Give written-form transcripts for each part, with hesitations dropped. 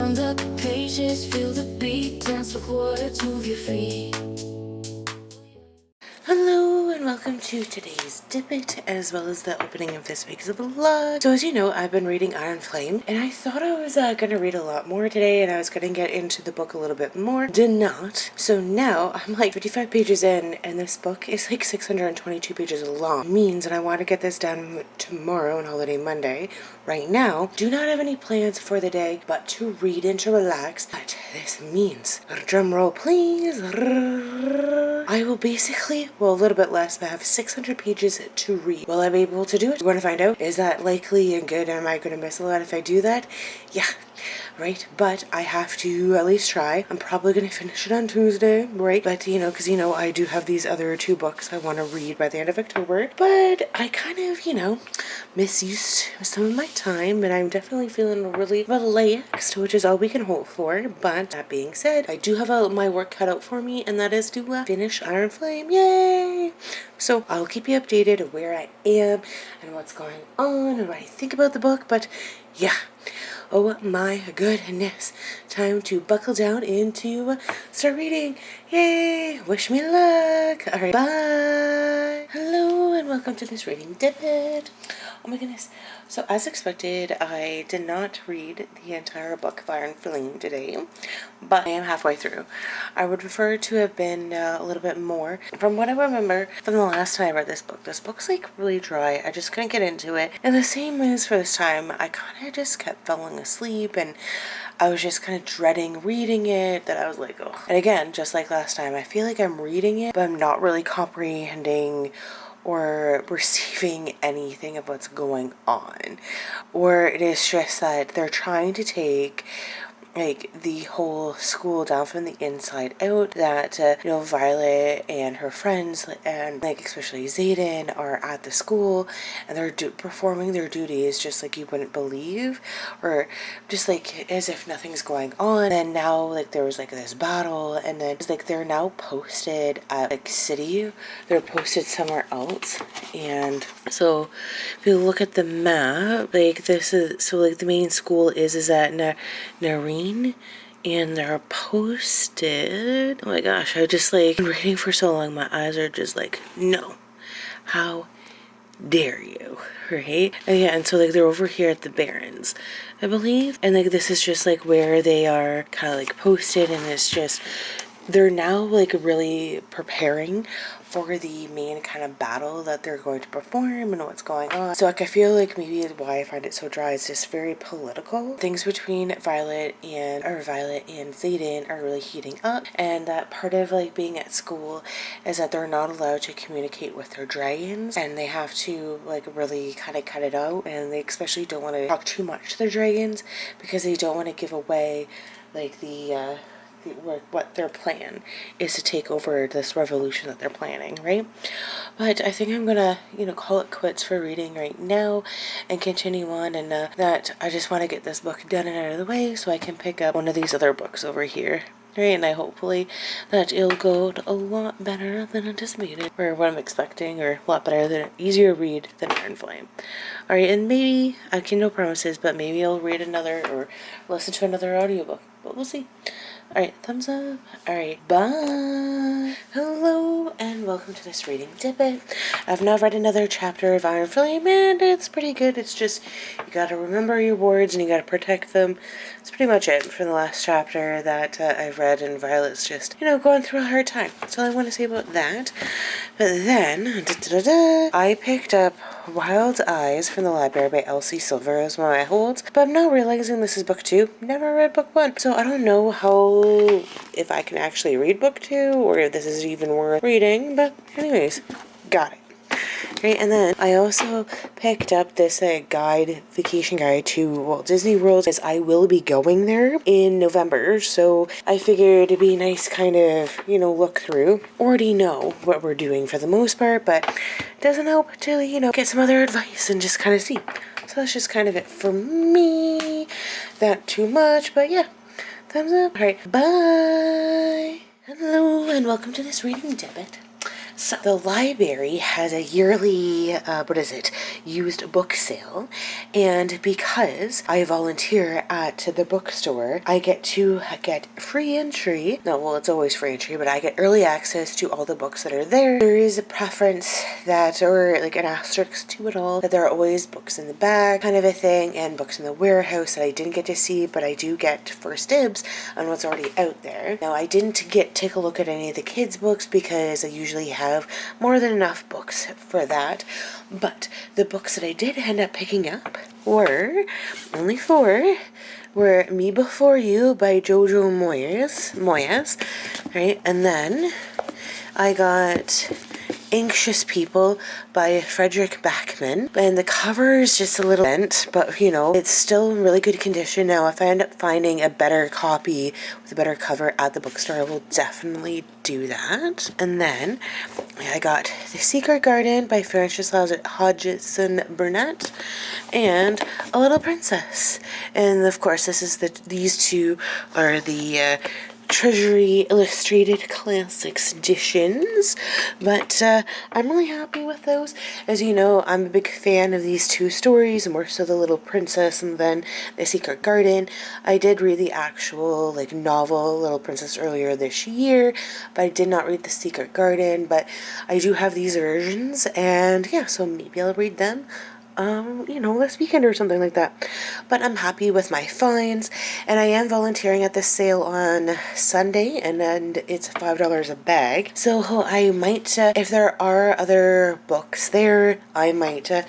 Turn the pages, feel the beat, dance with words, move your feet. Hello and welcome to today's Dippit as well as the opening of this week's vlog. So as you know, I've been reading Iron Flame and I thought I was going to read a lot more today and I was going to get into the book a little bit more. Did not. So now I'm like 55 pages in and this book is like 622 pages long. It means, and I want to get this done tomorrow on holiday Monday. Right now, do not have any plans for the day but to read and to relax. But this means, drum roll please, I will basically, well, a little bit less, but I have 600 pages to read. Will I be able to do it? We're going to find out. Is that likely and good? Am I going to miss a lot if I do that? Yeah, right? But I have to at least try. I'm probably going to finish it on Tuesday, right? But, because, I do have these other two books I want to read by the end of October. But I kind of, misused some of my time, and I'm definitely feeling really relaxed, which is all we can hope for. But that being said, I do have my work cut out for me, and that is to finish Iron Flame. Yay! So I'll keep you updated of where I am and what's going on and what I think about the book. But yeah, oh my goodness, time to buckle down and to start reading. Yay! Wish me luck. All right, bye. Hello and welcome to this reading Dippit. Oh my goodness. So as expected, I did not read the entire book of Iron Flame today, but I am halfway through. I would prefer to have been a little bit more. From what I remember from the last time I read this book's like really dry. I just couldn't get into it. And the same as for this time, I kind of just kept falling asleep and I was just kind of dreading reading it, that I was like, oh. And again, just like last time, I feel like I'm reading it, but I'm not really comprehending or receiving anything of what's going on. Or it is just that they're trying to take like the whole school down from the inside out, that Violet and her friends and like especially Xaden are at the school and they're performing their duties just like you wouldn't believe, or just like as if nothing's going on. And now like there was like this battle, and then it's like they're now posted at like city, they're posted somewhere else. And so if you look at the map, like this is, so like the main school is at Nareen, and they're posted. Oh my gosh, I just like been reading for so long, my eyes are just like, no, how dare you, right? And yeah, and so like they're over here at the Barrens, I believe, and like this is just like where they are kind of like posted, and it's just they're now like really preparing for the main kind of battle that they're going to perform and what's going on. So like I feel like maybe why I find it so dry is just very political. Things between Violet and Xaden are really heating up, and that part of like being at school is that they're not allowed to communicate with their dragons, and they have to like really kind of cut it out, and they especially don't want to talk too much to their dragons because they don't want to give away like what their plan is to take over this revolution that they're planning, right? But I think I'm gonna call it quits for reading right now and continue on, and that I just want to get this book done and out of the way so I can pick up one of these other books over here, right? And I hopefully that it'll go a lot better than anticipated, or what I'm expecting, or a lot better than easier read than Iron Flame. Alright, and maybe I can no promises, but maybe I'll read another or listen to another audiobook, but we'll see. Alright, thumbs up. Alright, bye. Hello, and welcome to this reading Dippit. I've now read another chapter of Iron Flame, and it's pretty good. It's just, you gotta remember your words, and you gotta protect them. That's pretty much it from the last chapter that I've read, and Violet's just, going through a hard time. That's all I want to say about that. But then, I picked up Wild Eyes from the library by Elsie Silver as one of my holds, but I'm now realizing this is book 2. Never read book 1, so I don't know if I can actually read book 2 or if this is even worth reading, but anyways, got it. Right, and then I also picked up this vacation guide to Walt Disney World, as I will be going there in November, so I figured it'd be nice kind of, look through. Already know what we're doing for the most part, but it doesn't help to, get some other advice and just kind of see. So that's just kind of it for me. Not too much, but yeah, thumbs up. Alright, bye! Hello, and welcome to this reading Dippit. So the library has a yearly, used book sale, and because I volunteer at the bookstore, I get to get free entry. No, well, it's always free entry, but I get early access to all the books that are there. There is a preference that, or like an asterisk to it all, that there are always books in the back kind of a thing, and books in the warehouse that I didn't get to see, but I do get first dibs on what's already out there. Now, I didn't take a look at any of the kids' books because I usually have more than enough books for that, but the books that I did end up picking up were only 4. Were Me Before You by Jojo Moyes, right? And then I got Anxious People by Frederick Backman, and the cover is just a little bent, but you know, it's still in really good condition. Now, if I end up finding a better copy with a better cover at the bookstore, I will definitely do that. And then I got The Secret Garden by Frances Hodgson Burnett and A Little Princess. And of course, these two are the Treasury Illustrated Classics editions, but I'm really happy with those. As you know, I'm a big fan of these 2 stories, more so The Little Princess and then The Secret Garden. I did read the actual novel Little Princess earlier this year, but I did not read The Secret Garden, but I do have these versions, and yeah, so maybe I'll read them this weekend or something like that. But I'm happy with my finds, and I am volunteering at this sale on Sunday, and it's $5 a bag. So I might, if there are other books there, I might, for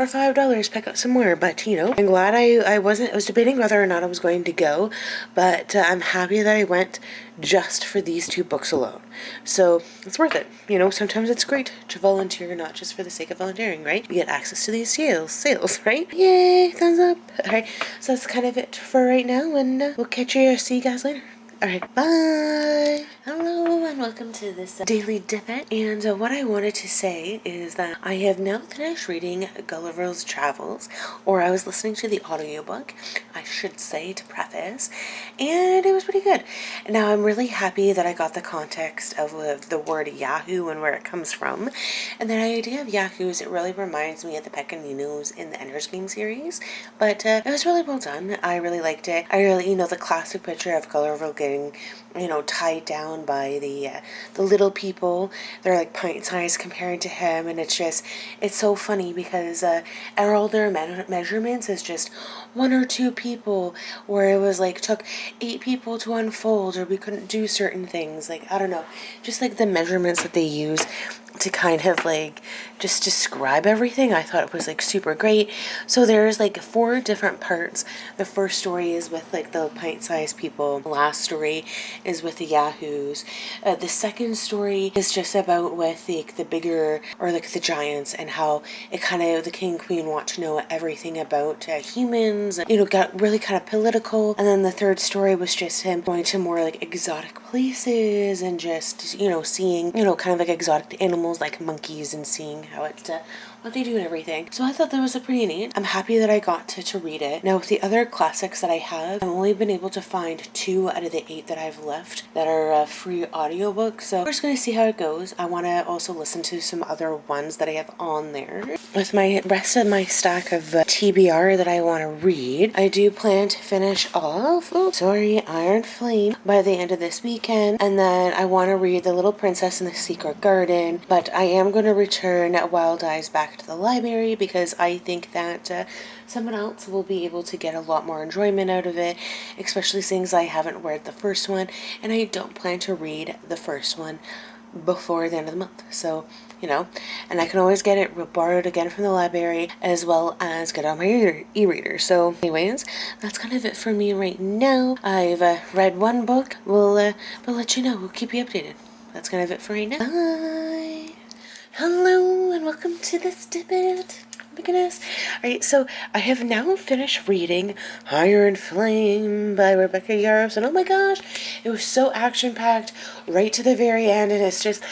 $5 pick up some more. But, I'm glad I was debating whether or not I was going to go, but I'm happy that I went just for these 2 books alone. So it's worth it. Sometimes it's great to volunteer, not just for the sake of volunteering, right? You get access to these sales, right? Yay, thumbs up. All right, so that's kind of it for right now, and we'll see you guys later. Alright, bye! Hello and welcome to this daily Dippit, and what I wanted to say is that I have now finished reading Gulliver's Travels, or I was listening to the audiobook, I should say, to preface, and it was pretty good. Now, I'm really happy that I got the context of the word Yahoo and where it comes from, and the idea of Yahoos, it really reminds me of the Pequeninos in the Ender's Game series, but it was really well done. I really liked it. I really, the classic picture of Gulliver getting tied down by the little people. They're like pint-sized compared to him, and it's so funny because all their measurements is just 1 or 2 people, where it was took 8 people to unfold, or we couldn't do certain things. I don't know, just the measurements that they use to kind of just describe everything. I thought it was super great. So there's 4 different parts. The first story is with the pint-sized people. The last story is with the Yahoos. The second story is just about with the bigger, or the giants, and how it kind of, the king and queen want to know everything about humans, and, got really kind of political. And then the third story was just him going to more exotic places, and just, seeing, kind of exotic animals like monkeys, and seeing how what they do and everything. So I thought that was pretty neat. I'm happy that I got to read it. Now, with the other classics that I have, I've only been able to find 2 out of the 8 that I've left that are free audiobooks. So we're just going to see how it goes. I want to also listen to some other ones that I have on there. With my rest of my stack of TBR that I want to read, I do plan to finish off, Iron Flame by the end of this weekend. And then I want to read The Little Princess and the Secret Garden. But I am going to return Wild Eyes back to the library because I think that someone else will be able to get a lot more enjoyment out of it, especially since I haven't read the first one, and I don't plan to read the first one before the end of the month. So, and I can always get it borrowed again from the library, as well as get on my e-reader. So anyways, that's kind of it for me right now. I've read 1 book. We'll let you know. We'll keep you updated. That's kind of it for right now. Bye! Hello and welcome to this Dippit. my goodness. Alright, so I have now finished reading Iron Flame by Rebecca Yarros, and oh my gosh, it was so action-packed right to the very end, and it's just,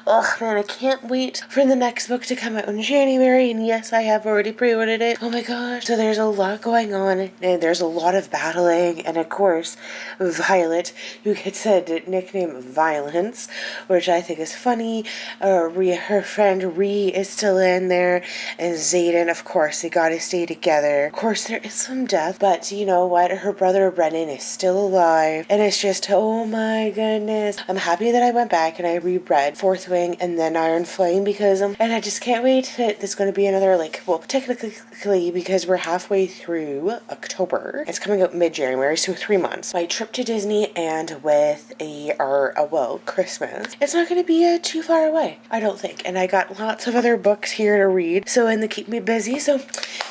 oh man, I can't wait for the next book to come out in January, and yes, I have already pre-ordered it. Oh my gosh, so there's a lot going on, and there's a lot of battling, and of course, Violet, who gets a nickname Violence, which I think is funny. Her friend Ree is still in there, and Xaden, of course, they gotta stay together. Of course, there is some death, but you know what? Her brother Brennan is still alive, and it's just, oh my goodness. I'm happy that I went back and I reread Fourth Wing and then Iron Flame because, and I just can't wait that there's going to be another, well, technically, because we're halfway through October, it's coming out mid-January, so 3 months. My trip to Disney and with Christmas, it's not going to be too far away, I don't think, and I got lots of other books here to read, so, and they keep me busy, so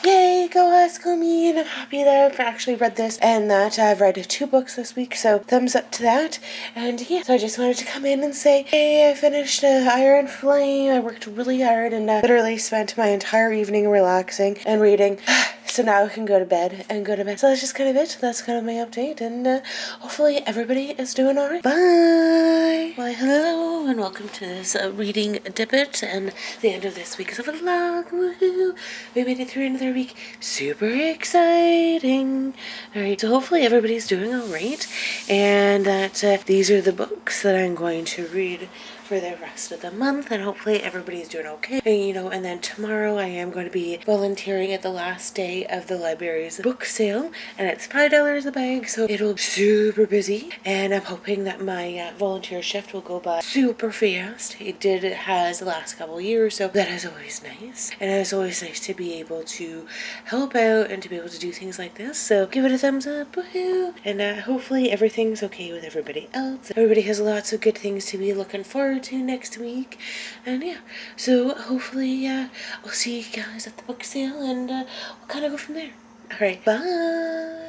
yay, go us, go me, and I'm happy that I've actually read this, and that I've read 2 books this week, so thumbs up to that, and yeah, so I just wanted to come in and say, hey, I finished Iron Flame. I worked really hard and literally spent my entire evening relaxing and reading. So now I can go to bed and go to bed. So that's just kind of it. That's kind of my update. And hopefully everybody is doing alright. Bye! Why, hello and welcome to this reading Dippit and the end of this week's of a vlog. Woohoo! We made it through another week. Super exciting. Alright, so hopefully everybody's doing alright. And that these are the books that I'm going to read for the rest of the month, and hopefully everybody's doing okay. And, and then tomorrow I am going to be volunteering at the last day of the library's book sale, and it's $5 a bag, so it'll be super busy, and I'm hoping that my volunteer shift will go by super fast. It has the last couple of years, so that is always nice, and it's always nice to be able to help out and to be able to do things like this, so give it a thumbs up, woohoo! And hopefully everything's okay with everybody else. Everybody has lots of good things to be looking forward to next week, and yeah, so hopefully I'll see you guys at the book sale, and we'll kind of go from there. Alright, bye!